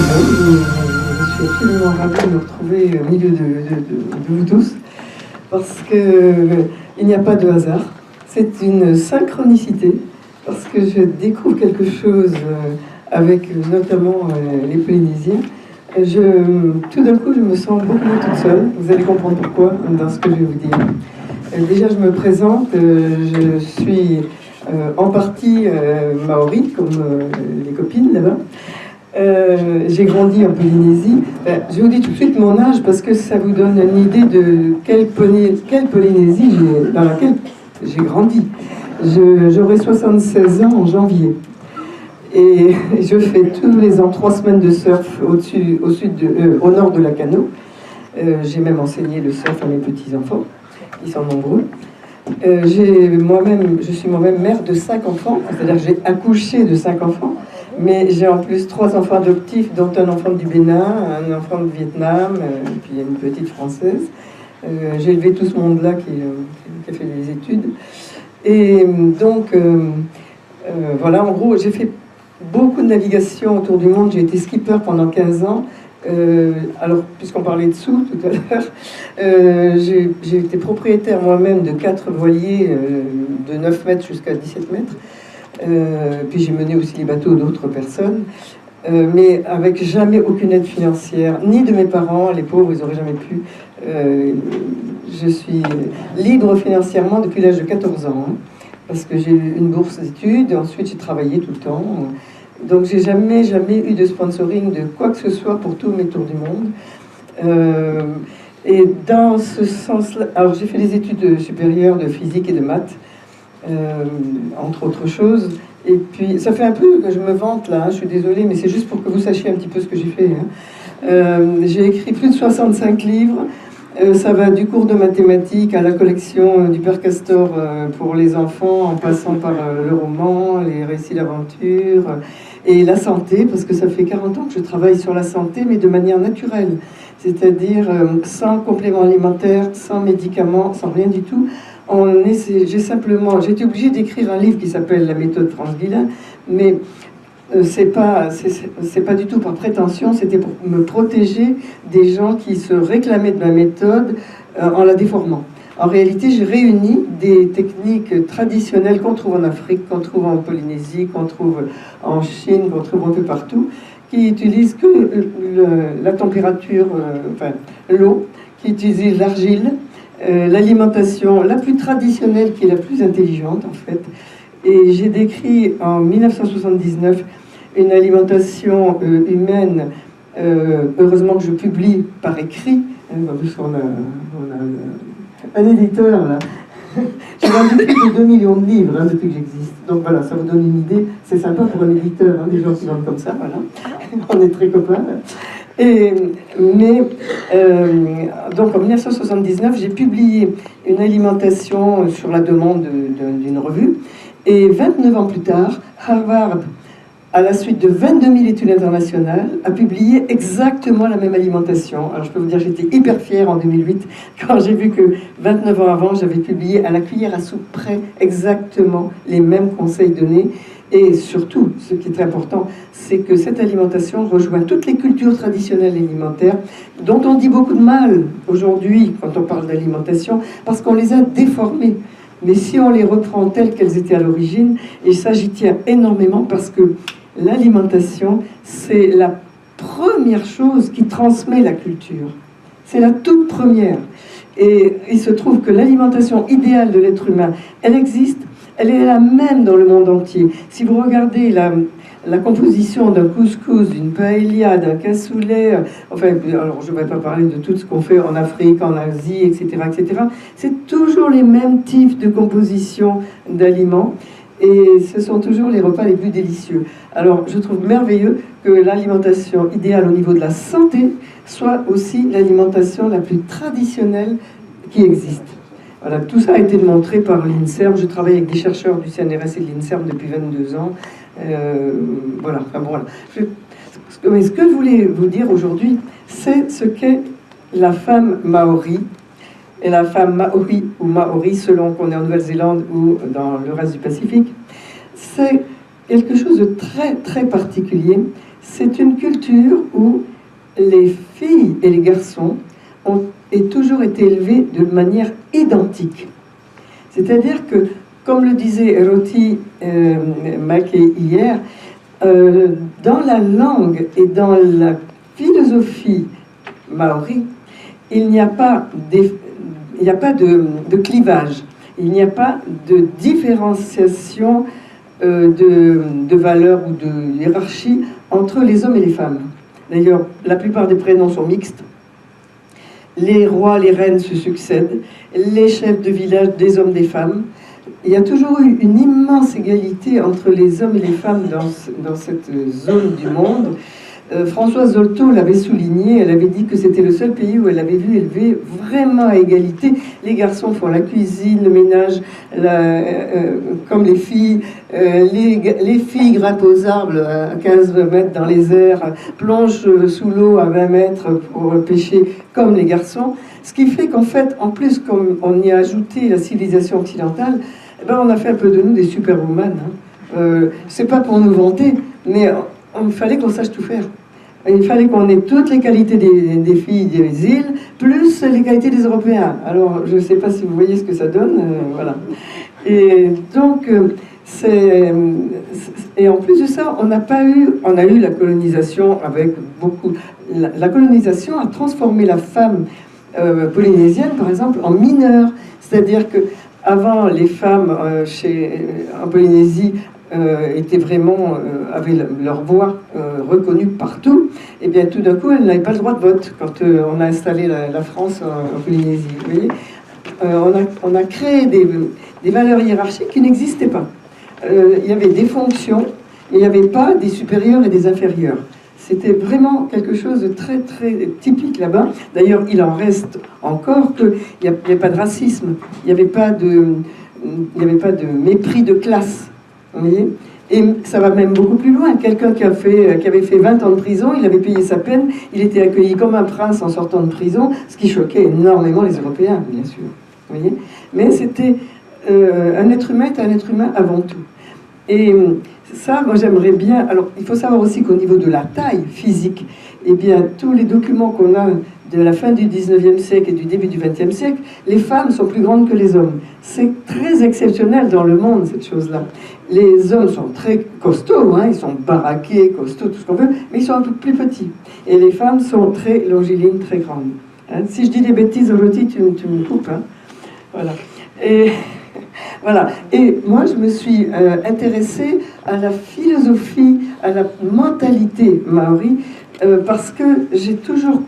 Je suis absolument ravie de me retrouver au milieu de vous tous, parce qu'il n'y a pas de hasard. C'est une synchronicité, parce que je découvre quelque chose avec notamment les Polynésiens. Tout d'un coup, je me sens beaucoup moins toute seule. Vous allez comprendre pourquoi dans ce que je vais vous dire. Déjà, je me présente. Je suis en partie maori, comme les copines là-bas. J'ai grandi en Polynésie. Je vous dis tout de suite mon âge parce que ça vous donne une idée de quelle Polynésie dans laquelle j'ai grandi. J'aurai 76 ans en janvier. Et je fais tous les ans 3 semaines de surf au nord de Lacanau. J'ai même enseigné le surf à mes petits-enfants, qui sont nombreux. Je suis moi-même mère de 5 enfants, c'est-à-dire que j'ai accouché de 5 enfants, mais j'ai en plus 3 enfants adoptifs, dont un enfant du Bénin, un enfant du Vietnam, puis une petite française. J'ai élevé tout ce monde-là qui a fait des études. Et donc, voilà, en gros, j'ai fait beaucoup de navigation autour du monde. J'ai été skipper pendant 15 ans. Alors, puisqu'on parlait de sous tout à l'heure, j'ai été propriétaire moi-même de 4 voiliers de 9 mètres jusqu'à 17 mètres. Puis j'ai mené aussi les bateaux d'autres personnes, mais avec jamais aucune aide financière, ni de mes parents, les pauvres, ils n'auraient jamais pu. Je suis libre financièrement depuis l'âge de 14 ans, hein, parce que j'ai eu une bourse d'études, ensuite j'ai travaillé tout le temps. Donc j'ai jamais eu de sponsoring de quoi que ce soit pour tous mes tours du monde. Et dans ce sens-là, alors j'ai fait des études supérieures de physique et de maths, entre autres choses. Et puis ça fait un peu que je me vante là, hein, je suis désolée, mais c'est juste pour que vous sachiez un petit peu ce que j'ai fait. Hein. J'ai écrit plus de 65 livres. Ça va du cours de mathématiques à la collection du Père Castor pour les enfants, en passant par le roman, les récits d'aventure et la santé, parce que ça fait 40 ans que je travaille sur la santé, mais de manière naturelle, c'est-à-dire sans compléments alimentaires, sans médicaments, sans rien du tout. J'ai été obligée d'écrire un livre qui s'appelle La méthode France Guillain, mais c'est pas du tout par prétention, c'était pour me protéger des gens qui se réclamaient de ma méthode en la déformant. En réalité, j'ai réuni des techniques traditionnelles qu'on trouve en Afrique, qu'on trouve en Polynésie, qu'on trouve en Chine, qu'on trouve un peu partout, qui utilisent que la température, l'eau, qui utilisent l'argile, l'alimentation la plus traditionnelle, qui est la plus intelligente en fait. Et j'ai décrit en 1979 une alimentation humaine, heureusement que je publie par écrit, hein, parce qu'on a un éditeur là. J'ai vendu plus de 2 millions de livres hein, depuis que j'existe. Donc voilà, ça vous donne une idée. C'est sympa pour un éditeur, hein, des gens qui vendent comme ça, voilà. On est très copains. Donc en 1979, j'ai publié une alimentation sur la demande d'une revue. Et 29 ans plus tard, Harvard, à la suite de 22 000 études internationales, a publié exactement la même alimentation. Alors je peux vous dire, j'étais hyper fière en 2008 quand j'ai vu que 29 ans avant, j'avais publié à la cuillère à soupe près exactement les mêmes conseils donnés. Et surtout, ce qui est très important, c'est que cette alimentation rejoint toutes les cultures traditionnelles alimentaires dont on dit beaucoup de mal aujourd'hui quand on parle d'alimentation, parce qu'on les a déformées. Mais si on les reprend telles qu'elles étaient à l'origine, et ça j'y tiens énormément parce que l'alimentation, c'est la première chose qui transmet la culture. C'est la toute première. Et il se trouve que l'alimentation idéale de l'être humain, elle existe, elle est la même dans le monde entier. Si vous regardez la composition d'un couscous, d'une paella, d'un cassoulet, enfin, alors je ne vais pas parler de tout ce qu'on fait en Afrique, en Asie, etc., etc. C'est toujours les mêmes types de composition d'aliments et ce sont toujours les repas les plus délicieux. Alors je trouve merveilleux que l'alimentation idéale au niveau de la santé soit aussi l'alimentation la plus traditionnelle qui existe. Voilà, tout ça a été démontré par l'INSERM. Je travaille avec des chercheurs du CNRS et de l'INSERM depuis 22 ans. Voilà, enfin bon, voilà. Ce que je voulais vous dire aujourd'hui, c'est ce qu'est la femme maori. Et la femme maori ou maori, selon qu'on est en Nouvelle-Zélande ou dans le reste du Pacifique, c'est quelque chose de très très particulier. c'est une culture où les filles et les garçons ont toujours été élevés de manière identique. C'est-à-dire que, comme le disait Roti Mackey hier, dans la langue et dans la philosophie maori, il n'y a pas de clivage, il n'y a pas de différenciation de valeurs ou de hiérarchie entre les hommes et les femmes. D'ailleurs, la plupart des prénoms sont mixtes. Les rois, les reines se succèdent, les chefs de village, des hommes, des femmes. Il y a toujours eu une immense égalité entre les hommes et les femmes dans cette zone du monde. Françoise Dolto l'avait souligné, elle avait dit que c'était le seul pays où elle avait vu élever vraiment à égalité. Les garçons font la cuisine, le ménage, comme les filles. Les filles grimpent aux arbres à 15 mètres dans les airs, plongent sous l'eau à 20 mètres pour pêcher comme les garçons. Ce qui fait qu'en fait, en plus, comme on y a ajouté la civilisation occidentale, eh ben, on a fait un peu de nous des superwoman. C'est pas pour nous vanter, mais il fallait qu'on sache tout faire. Il fallait qu'on ait toutes les qualités des filles des îles, plus les qualités des Européens. Alors, je ne sais pas si vous voyez ce que ça donne. Voilà. Et donc, et en plus de ça, on a eu la colonisation avec beaucoup... La colonisation a transformé la femme polynésienne, par exemple, en mineure. C'est-à-dire que avant, les femmes en Polynésie étaient vraiment, avaient leur voix reconnue partout, et bien tout d'un coup, elles n'avaient pas le droit de vote quand on a installé la France en Polynésie. Vous voyez, on a créé des valeurs hiérarchiques qui n'existaient pas. Il y avait des fonctions, et il n'y avait pas des supérieurs et des inférieurs. C'était vraiment quelque chose de très très typique là-bas. D'ailleurs, il en reste encore qu'il n'y a pas de racisme, il n'y avait pas de mépris de classe. Vous voyez, et ça va même beaucoup plus loin. Quelqu'un qui avait fait 20 ans de prison, il avait payé sa peine, il était accueilli comme un prince en sortant de prison, ce qui choquait énormément les Européens, bien sûr. Vous voyez, mais c'était un être humain est un être humain avant tout. Et ça, moi j'aimerais bien... Alors, il faut savoir aussi qu'au niveau de la taille physique, eh bien, tous les documents qu'on a de la fin du 19e siècle et du début du 20e siècle, les femmes sont plus grandes que les hommes. C'est très exceptionnel dans le monde, cette chose-là. Les hommes sont très costauds, hein, ils sont baraqués, costauds, tout ce qu'on veut, mais ils sont un peu plus petits. Et les femmes sont très longilines, très grandes. Hein. Si je dis des bêtises, Roti, tu me coupes. Hein. Voilà. Et... Voilà. Et moi, je me suis intéressée à la philosophie, à la mentalité maori, parce que j'ai toujours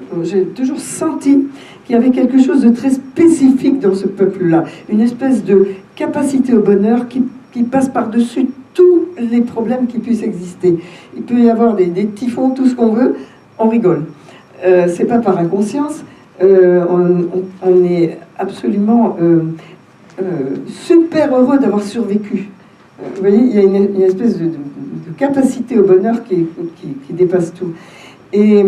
senti qu'il y avait quelque chose de très spécifique dans ce peuple-là, une espèce de capacité au bonheur qui passe par-dessus tous les problèmes qui puissent exister. Il peut y avoir des typhons, tout ce qu'on veut, on rigole. C'est pas par inconscience, on est absolument... super heureux d'avoir survécu. Vous voyez, il y a une espèce de capacité au bonheur qui dépasse tout. Et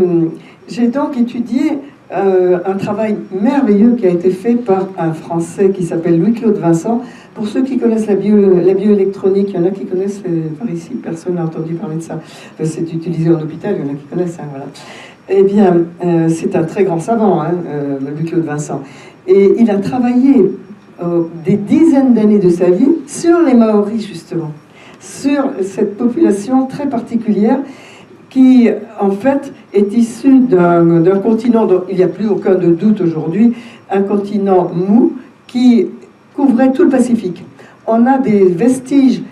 j'ai donc étudié un travail merveilleux qui a été fait par un Français qui s'appelle Louis-Claude Vincent. Pour ceux qui connaissent la bioélectronique, il y en a qui connaissent par ici, personne n'a entendu parler de ça. Enfin, c'est utilisé en hôpital, il y en a qui connaissent, hein, voilà. Eh bien, c'est un très grand savant, hein, Louis-Claude Vincent. Et il a travaillé des dizaines d'années de sa vie sur les Maoris, justement, sur cette population très particulière qui, en fait, est issue d'un continent dont il n'y a plus aucun doute aujourd'hui, un continent mou qui couvrait tout le Pacifique. On a des vestiges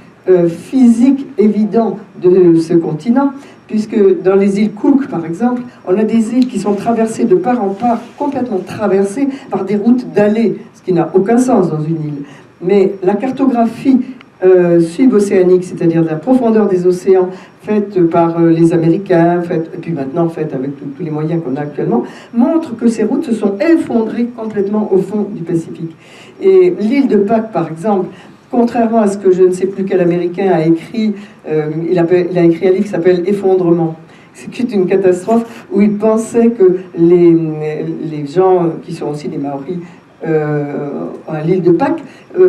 physiques évidents de ce continent, puisque dans les îles Cook, par exemple, on a des îles qui sont traversées de part en part, complètement traversées par des routes dallées, ce qui n'a aucun sens dans une île. Mais la cartographie subocéanique, c'est-à-dire de la profondeur des océans, faite par les Américains, et puis maintenant faite avec tous les moyens qu'on a actuellement, montre que ces routes se sont effondrées complètement au fond du Pacifique. Et l'île de Pâques, par exemple, contrairement à ce que je ne sais plus quel Américain a écrit, il a écrit un livre qui s'appelle « Effondrement ». C'est une catastrophe où il pensait que les gens, qui sont aussi des Maoris, à l'île de Pâques,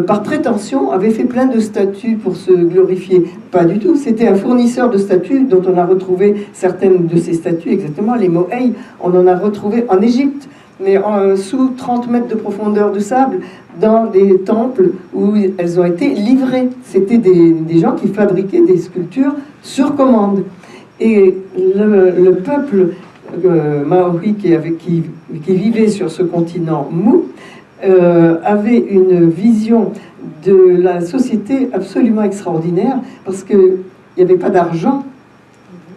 par prétention, avait fait plein de statues pour se glorifier. Pas du tout, c'était un fournisseur de statues dont on a retrouvé certaines de ces statues, exactement, les Moai, on en a retrouvé en Égypte, mais sous 30 mètres de profondeur de sable, dans des temples où elles ont été livrées. C'était des gens qui fabriquaient des sculptures sur commande. Et le peuple maori qui vivait sur ce continent mou avait une vision de la société absolument extraordinaire, parce qu'il n'y avait pas d'argent,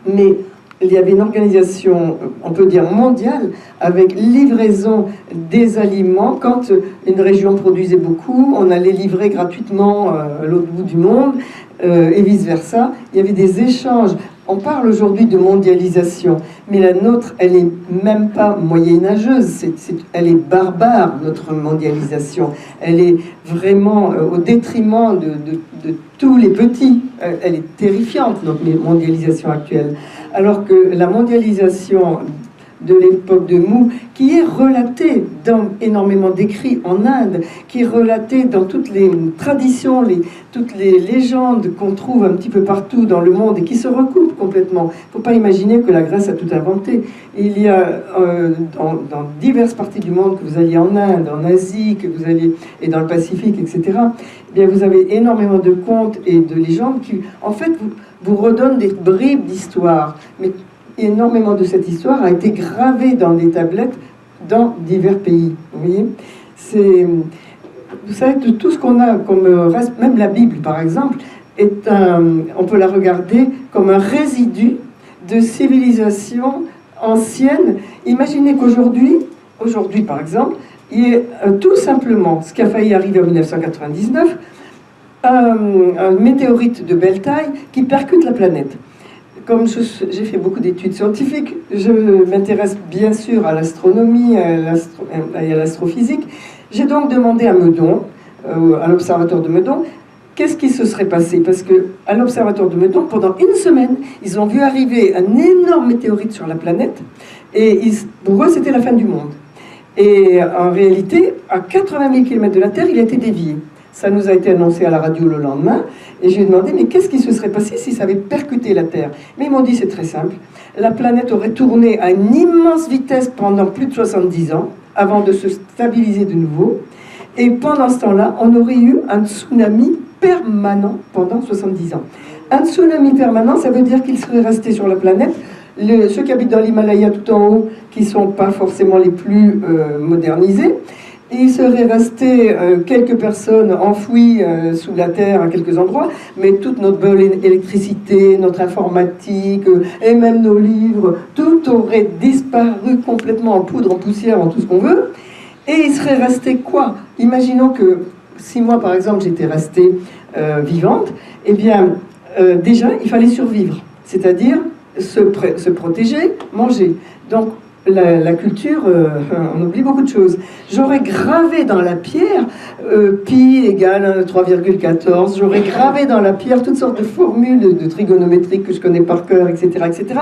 mais il y avait une organisation, on peut dire mondiale, avec livraison des aliments. Quand une région produisait beaucoup, on allait livrer gratuitement à l'autre bout du monde, et vice-versa. Il y avait des échanges. On parle aujourd'hui de mondialisation, mais la nôtre, elle n'est même pas moyenâgeuse, elle est barbare, notre mondialisation. Elle est vraiment au détriment de tous les petits. Elle est terrifiante, notre mondialisation actuelle. Alors que la mondialisation de l'époque de Mu, qui est relatée dans énormément d'écrits en Inde, qui est relatée dans toutes les traditions, toutes les légendes qu'on trouve un petit peu partout dans le monde et qui se recoupent complètement. Il ne faut pas imaginer que la Grèce a tout inventé. Il y a dans diverses parties du monde, que vous alliez en Inde, en Asie, que vous alliez, et dans le Pacifique, etc., eh bien vous avez énormément de contes et de légendes qui, en fait, vous redonnent des bribes d'histoire. Mais énormément de cette histoire a été gravée dans des tablettes dans divers pays. Vous voyez, vous savez, de tout ce qu'on a comme reste, même la Bible par exemple, on peut la regarder comme un résidu de civilisation ancienne. Imaginez qu'aujourd'hui par exemple, il y ait tout simplement, ce qui a failli arriver en 1999, un météorite de belle taille qui percute la planète. Comme j'ai fait beaucoup d'études scientifiques, je m'intéresse bien sûr à l'astronomie et à l'astrophysique. J'ai donc demandé à Meudon, à l'observatoire de Meudon, qu'est-ce qui se serait passé? Parce qu'à l'observatoire de Meudon, pendant une semaine, ils ont vu arriver un énorme météorite sur la planète, et pour eux, c'était la fin du monde. Et en réalité, à 80 000 km de la Terre, il a été dévié. Ça nous a été annoncé à la radio le lendemain, et j'ai demandé, mais qu'est-ce qui se serait passé si ça avait percuté la Terre? Mais ils m'ont dit, c'est très simple, la planète aurait tourné à une immense vitesse pendant plus de 70 ans, avant de se stabiliser de nouveau, et pendant ce temps-là, on aurait eu un tsunami permanent pendant 70 ans. Un tsunami permanent, ça veut dire qu'il serait resté sur la planète. Ceux qui habitent dans l'Himalaya tout en haut, qui ne sont pas forcément les plus modernisés, il serait resté quelques personnes enfouies sous la terre à quelques endroits, mais toute notre bonne électricité, notre informatique, et même nos livres, tout aurait disparu complètement en poudre, en poussière, en tout ce qu'on veut. Et il serait resté quoi? Imaginons que si moi, par exemple, j'étais restée vivante, eh bien, déjà, il fallait survivre, c'est-à-dire se protéger, manger. Donc, la culture, on oublie beaucoup de choses. J'aurais gravé dans la pierre pi égale 3,14, j'aurais gravé dans la pierre toutes sortes de formules de trigonométrie que je connais par cœur, etc., etc.,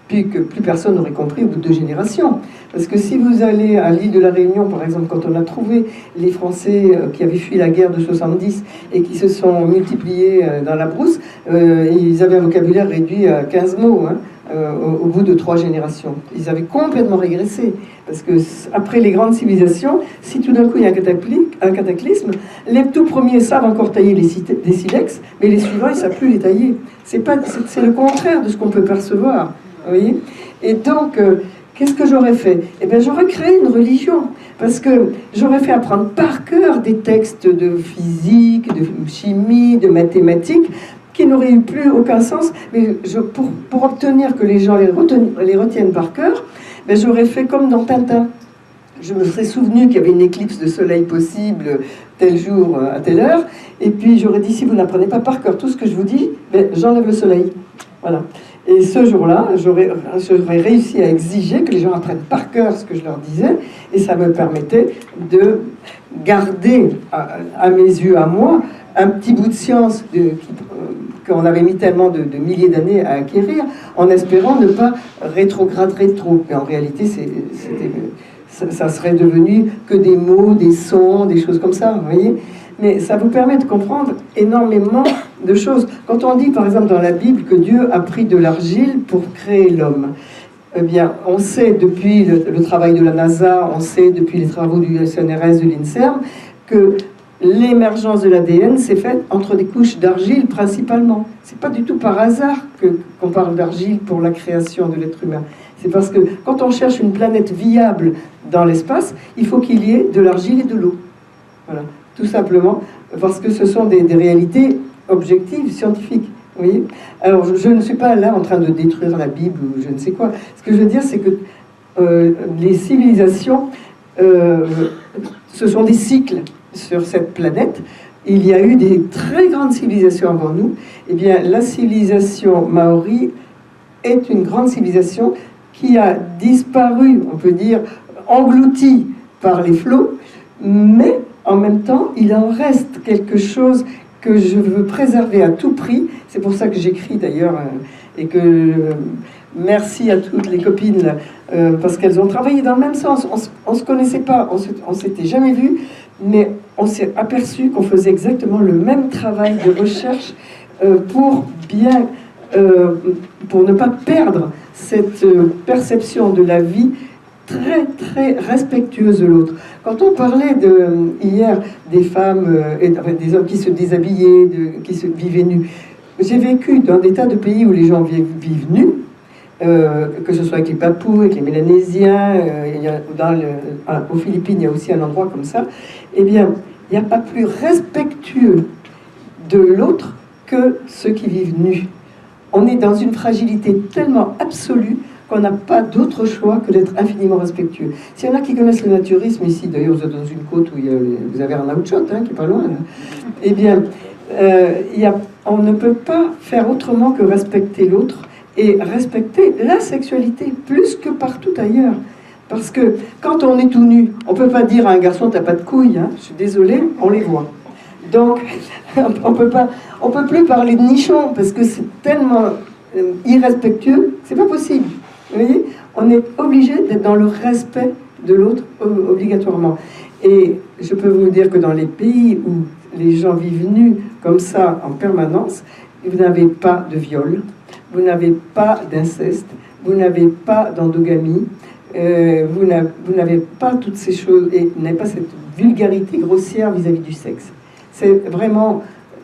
puis que plus personne n'aurait compris au bout de 2 générations. Parce que si vous allez à l'île de la Réunion, par exemple, quand on a trouvé les Français qui avaient fui la guerre de 70 et qui se sont multipliés dans la brousse, ils avaient un vocabulaire réduit à 15 mots, hein, au bout de 3 générations. Ils avaient complètement régressé. Parce que après les grandes civilisations, si tout d'un coup il y a un cataclysme, les tout premiers savent encore tailler des silex, mais les suivants, ils ne savent plus les tailler. C'est le contraire de ce qu'on peut percevoir. Vous voyez? Et donc, qu'est-ce que j'aurais fait? Eh bien, j'aurais créé une religion, parce que j'aurais fait apprendre par cœur des textes de physique, de chimie, de mathématiques, qui n'auraient eu plus aucun sens, mais pour obtenir que les gens les retiennent par cœur, ben, j'aurais fait comme dans Tintin. Je me serais souvenu qu'il y avait une éclipse de soleil possible tel jour, à telle heure, et puis j'aurais dit, si vous n'apprenez pas par cœur tout ce que je vous dis, ben, j'enlève le soleil. Voilà. Et ce jour-là, j'aurais réussi à exiger que les gens apprennent par cœur ce que je leur disais, et ça me permettait de garder, à mes yeux, à moi, un petit bout de science qu'on avait mis tellement de milliers d'années à acquérir, en espérant ne pas rétrograder trop. Mais en réalité, ça serait devenu que des mots, des sons, des choses comme ça, vous voyez. Mais ça vous permet de comprendre énormément de choses. Quand on dit, par exemple, dans la Bible, que Dieu a pris de l'argile pour créer l'homme, eh bien, on sait depuis le travail de la NASA, on sait depuis les travaux du CNRS, de l'INSERM, que l'émergence de l'ADN s'est faite entre des couches d'argile principalement. C'est pas du tout par hasard qu'on parle d'argile pour la création de l'être humain. C'est parce que quand on cherche une planète viable dans l'espace, il faut qu'il y ait de l'argile et de l'eau. Voilà, tout simplement parce que ce sont des réalités objectives, scientifiques. Vous voyez. Alors, je ne suis pas là en train de détruire la Bible ou je ne sais quoi. Ce que je veux dire, c'est que les civilisations, ce sont des cycles sur cette planète. Il y a eu des très grandes civilisations avant nous. Eh bien, la civilisation maori est une grande civilisation qui a disparu, on peut dire, engloutie par les flots, mais en même temps, il en reste quelque chose que je veux préserver à tout prix. C'est pour ça que j'écris d'ailleurs, et que merci à toutes les copines, parce qu'elles ont travaillé dans le même sens. On ne se connaissait pas, on s'était jamais vus, mais on s'est aperçu qu'on faisait exactement le même travail de recherche pour ne pas perdre cette perception de la vie très très respectueuse de l'autre. Quand on parlait hier des femmes et des hommes qui se déshabillaient, qui se vivaient nus, j'ai vécu dans des tas de pays où les gens vivent nus, que ce soit avec les Papous, avec les Mélanésiens, aux Philippines, il y a aussi un endroit comme ça. Eh bien, il n'y a pas plus respectueux de l'autre que ceux qui vivent nus. On est dans une fragilité tellement absolue qu'on n'a pas d'autre choix que d'être infiniment respectueux. S'il y en a qui connaissent le naturisme ici, d'ailleurs vous êtes dans une côte où vous avez un outshot qui est pas loin, là. Eh bien, on ne peut pas faire autrement que respecter l'autre et respecter la sexualité plus que partout ailleurs. Parce que quand on est tout nu, on ne peut pas dire à un garçon t'as pas de couilles, je suis désolée, on les voit. Donc on peut plus parler de nichon parce que c'est tellement irrespectueux, c'est pas possible. Vous voyez, on est obligé d'être dans le respect de l'autre obligatoirement. Et je peux vous dire que dans les pays où les gens vivent nus comme ça en permanence, vous n'avez pas de viol, vous n'avez pas d'inceste, vous n'avez pas d'endogamie, vous n'avez pas toutes ces choses et vous n'avez pas cette vulgarité grossière vis-à-vis du sexe. C'est vraiment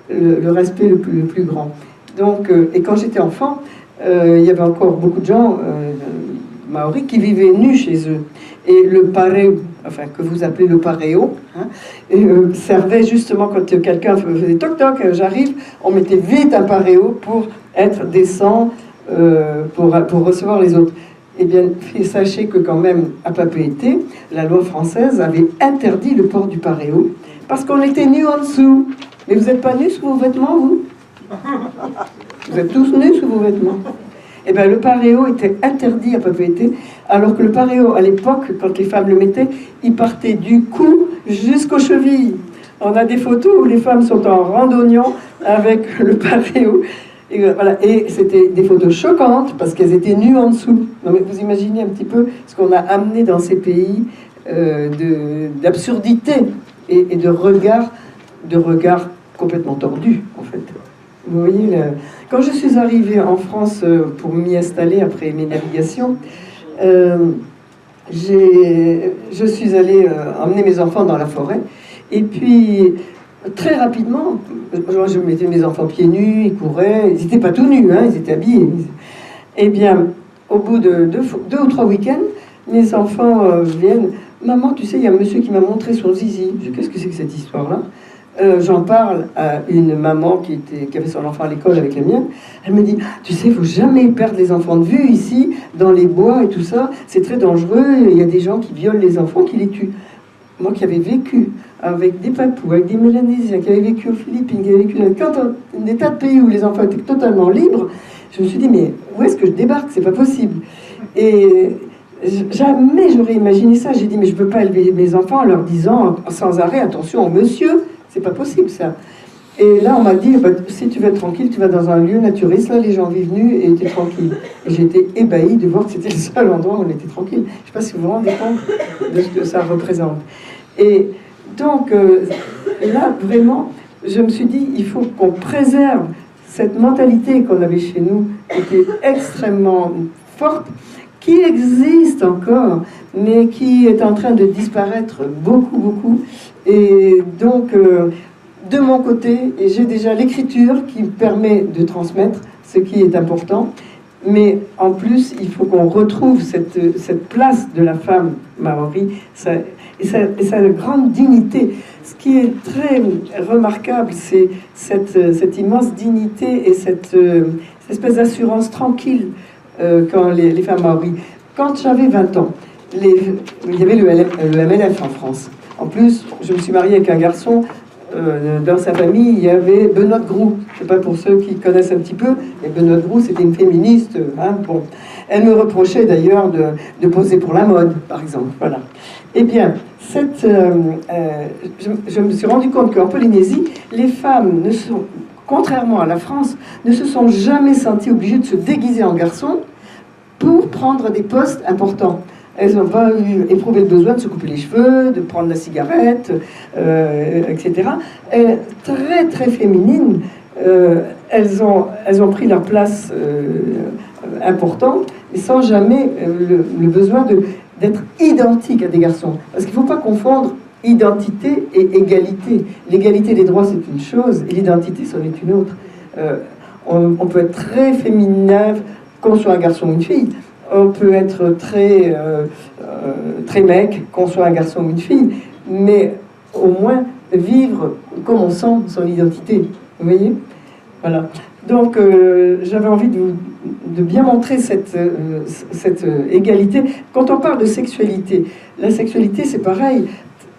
le respect le plus grand. Donc, et quand j'étais enfant, il y avait encore beaucoup de gens maoris qui vivaient nus chez eux. Et le pareo, enfin que vous appelez le pareo, servait justement quand quelqu'un faisait toc toc, j'arrive, on mettait vite un pareo pour être décent, pour recevoir les autres. Eh bien, sachez que quand même, à Papeete, la loi française avait interdit le port du pareo parce qu'on était nus en dessous. Mais vous n'êtes pas nus sous vos vêtements, vous? Vous êtes tous nus sous vos vêtements. Eh bien, le pareo était interdit à Papeete, alors que le pareo, à l'époque, quand les femmes le mettaient, il partait du cou jusqu'aux chevilles. On a des photos où les femmes sont en randonnion avec le pareo. Et, voilà. Et c'était des photos choquantes parce qu'elles étaient nues en dessous. Non, mais vous imaginez un petit peu ce qu'on a amené dans ces pays d'absurdité et de regard complètement tordu, en fait. Vous voyez, quand je suis arrivée en France pour m'y installer après mes navigations, je suis allée emmener mes enfants dans la forêt. Et puis, très rapidement, je mettais mes enfants pieds nus, ils couraient, ils n'étaient pas tout nus, ils étaient habillés. Eh bien, au bout de deux ou trois week-ends, mes enfants viennent. Maman, tu sais, il y a un monsieur qui m'a montré son zizi. Je dis, qu'est-ce que c'est que cette histoire-là? J'en parle à une maman qui avait son enfant à l'école avec la mienne. Elle me dit, tu sais, il ne faut jamais perdre les enfants de vue ici, dans les bois et tout ça. C'est très dangereux. Il y a des gens qui violent les enfants, qui les tuent. Moi qui avais vécu avec des Papous, avec des Mélanésiens, qui avaient vécu aux Philippines, qui avaient vécu dans des tas de pays où les enfants étaient totalement libres, je me suis dit, mais où est-ce que je débarque? C'est pas possible. Et jamais j'aurais imaginé ça. J'ai dit, mais je ne peux pas élever mes enfants en leur disant sans arrêt, attention au monsieur. C'est pas possible, ça. Et là, on m'a dit, bah, si tu veux être tranquille, tu vas dans un lieu naturiste, là, les gens vivent nus et tu es tranquille. Et j'étais ébahie de voir que c'était le seul endroit où on était tranquille. Je ne sais pas si vous vous rendez compte de ce que ça représente. Et donc, là, vraiment, je me suis dit, il faut qu'on préserve cette mentalité qu'on avait chez nous, qui était extrêmement forte, qui existe encore, mais qui est en train de disparaître beaucoup, beaucoup. Et donc, de mon côté, et j'ai déjà l'écriture qui me permet de transmettre ce qui est important, mais en plus, il faut qu'on retrouve cette place de la femme maori et sa grande dignité. Ce qui est très remarquable, c'est cette immense dignité et cette espèce d'assurance tranquille quand les femmes maoris. Quand j'avais 20 ans, il y avait le MLF en France. En plus, je me suis mariée avec un garçon. Dans sa famille, il y avait Benoît de Groux. Je ne sais pas pour ceux qui connaissent un petit peu, mais Benoît de Groux, c'était une féministe. Hein, bon. Elle me reprochait d'ailleurs de poser pour la mode, par exemple. Voilà. Eh bien, je me suis rendu compte qu'en Polynésie, les femmes, contrairement à la France, ne se sont jamais senties obligées de se déguiser en garçon pour prendre des postes importants. Elles n'ont pas éprouvé le besoin de se couper les cheveux, de prendre la cigarette, etc. Et très, très féminines, elles ont pris leur place importante, mais sans jamais le besoin d'être identiques à des garçons. Parce qu'il ne faut pas confondre identité et égalité. L'égalité des droits, c'est une chose, et l'identité, c'en est une autre. On peut être très féminin, qu'on soit un garçon ou une fille. On peut être très mec, qu'on soit un garçon ou une fille, mais au moins vivre comme on sent son identité. Vous voyez? Voilà. Donc, j'avais envie de bien montrer cette égalité. Quand on parle de sexualité, la sexualité, c'est pareil.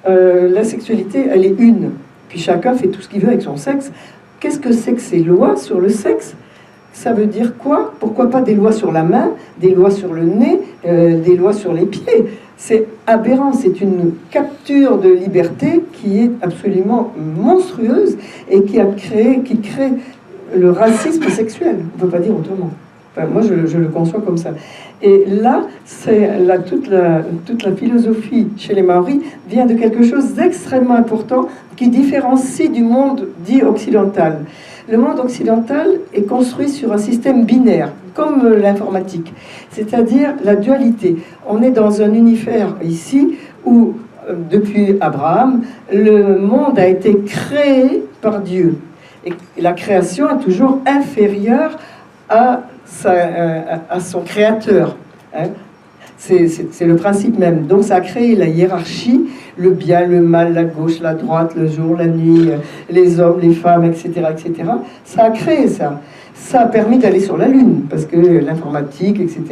La sexualité, elle est une. Puis chacun fait tout ce qu'il veut avec son sexe. Qu'est-ce que c'est que ces lois sur le sexe? Ça veut dire quoi? Pourquoi pas des lois sur la main, des lois sur le nez, des lois sur les pieds? C'est aberrant, c'est une capture de liberté qui est absolument monstrueuse et qui crée le racisme sexuel. On ne peut pas dire autrement. Enfin, moi, je le conçois comme ça. Et là, toute la philosophie chez les Maoris vient de quelque chose d'extrêmement important qui différencie du monde dit occidental. Le monde occidental est construit sur un système binaire, comme l'informatique, c'est-à-dire la dualité. On est dans un univers ici où, depuis Abraham, le monde a été créé par Dieu. Et la création est toujours inférieure à son créateur. Hein. C'est le principe même. Donc ça a créé la hiérarchie, le bien, le mal, la gauche, la droite, le jour, la nuit, les hommes, les femmes, etc., etc. Ça a créé ça. Ça a permis d'aller sur la Lune, parce que l'informatique, etc.,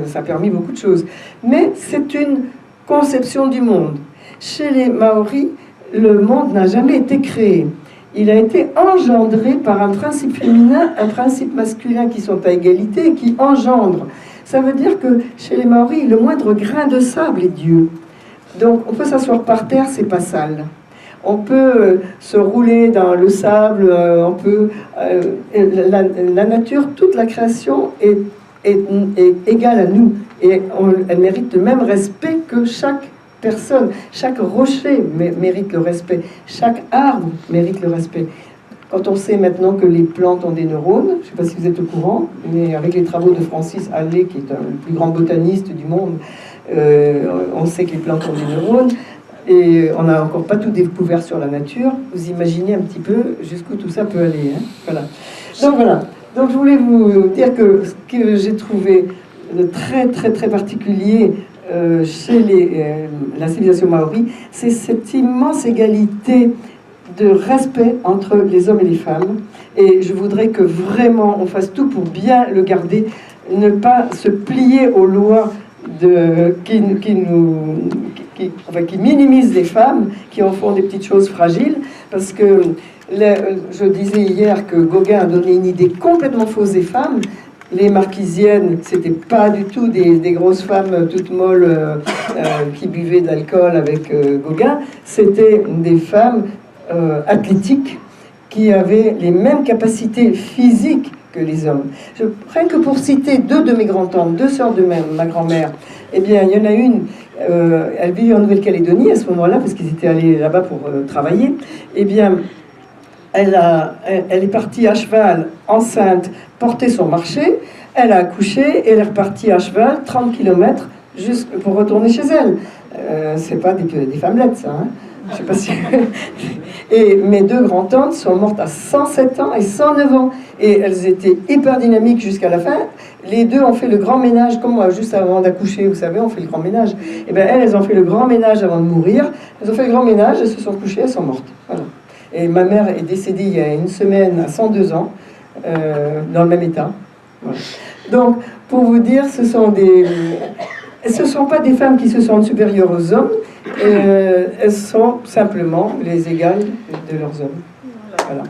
ça a permis beaucoup de choses. Mais c'est une conception du monde. Chez les Maoris, le monde n'a jamais été créé. Il a été engendré par un principe féminin, un principe masculin qui sont à égalité et qui engendrent. Ça veut dire que chez les Maoris, le moindre grain de sable est Dieu. Donc on peut s'asseoir par terre, c'est pas sale. On peut se rouler dans le sable, on peut... la nature, toute la création est égale à nous. Et elle mérite le même respect que chaque personne. Chaque rocher mérite le respect. Chaque arbre mérite le respect. Quand on sait maintenant que les plantes ont des neurones, je ne sais pas si vous êtes au courant, mais avec les travaux de Francis Halley, qui est le plus grand botaniste du monde, on sait que les plantes ont des neurones, et on n'a encore pas tout découvert sur la nature. Vous imaginez un petit peu jusqu'où tout ça peut aller. Hein, voilà. Donc je voulais vous dire que ce que j'ai trouvé de très très très particulier chez la civilisation maori, c'est cette immense égalité de respect entre les hommes et les femmes. Et je voudrais que vraiment on fasse tout pour bien le garder, ne pas se plier aux lois qui minimisent les femmes, qui en font des petites choses fragiles, parce que je disais hier que Gauguin a donné une idée complètement fausse des femmes. Les marquisiennes, c'était pas du tout des grosses femmes toutes molles qui buvaient de l'alcool avec Gauguin, c'était des femmes athlétiques qui avaient les mêmes capacités physiques que les hommes. Rien que pour citer deux de mes grands-tantes, deux sœurs de ma grand-mère, eh bien, il y en a une, elle vivait en Nouvelle-Calédonie à ce moment-là, parce qu'ils étaient allés là-bas pour travailler. Eh bien, elle est partie à cheval, enceinte, porter son marché. Elle a accouché et elle est repartie à cheval 30 km juste pour retourner chez elle. C'est pas des femmelettes, ça. Hein. Je sais pas si... Et mes deux grands-tantes sont mortes à 107 ans et 109 ans. Et elles étaient hyper dynamiques jusqu'à la fin. Les deux ont fait le grand ménage, comme moi, juste avant d'accoucher, vous savez, on fait le grand ménage. Et bien elles ont fait le grand ménage avant de mourir. Elles ont fait le grand ménage, elles se sont couchées, elles sont mortes. Voilà. Et ma mère est décédée il y a une semaine à 102 ans, dans le même état. Voilà. Donc, pour vous dire, ce ne sont pas des femmes qui se sentent supérieures aux hommes, elles sont simplement les égales de leurs hommes. Voilà.